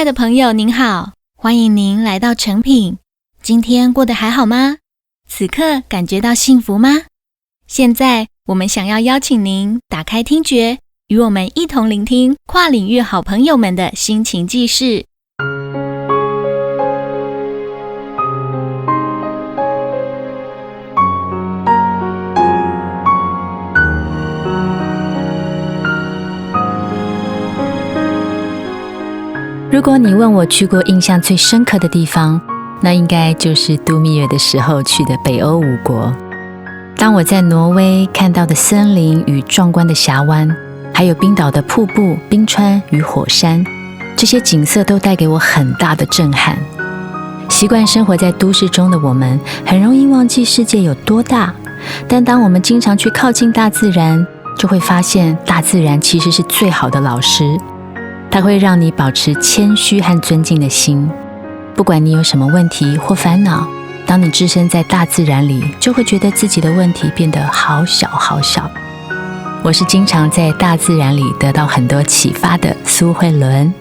爱的朋友您好，欢迎您来到诚品。今天过得还好吗？此刻感觉到幸福吗？现在我们想要邀请您打开听觉，与我们一同聆听跨领域好朋友们的心情记事。如果你问我去过印象最深刻的地方，那应该就是度蜜月的时候去的北欧5国。当我在挪威看到的森林与壮观的峡湾，还有冰岛的瀑布、冰川与火山，这些景色都带给我很大的震撼。习惯生活在都市中的我们，很容易忘记世界有多大，但当我们经常去靠近大自然，就会发现大自然其实是最好的老师。它会让你保持谦虚和尊敬的心，不管你有什么问题或烦恼，当你置身在大自然里，就会觉得自己的问题变得好小好小。我是经常在大自然里得到很多启发的苏慧伦。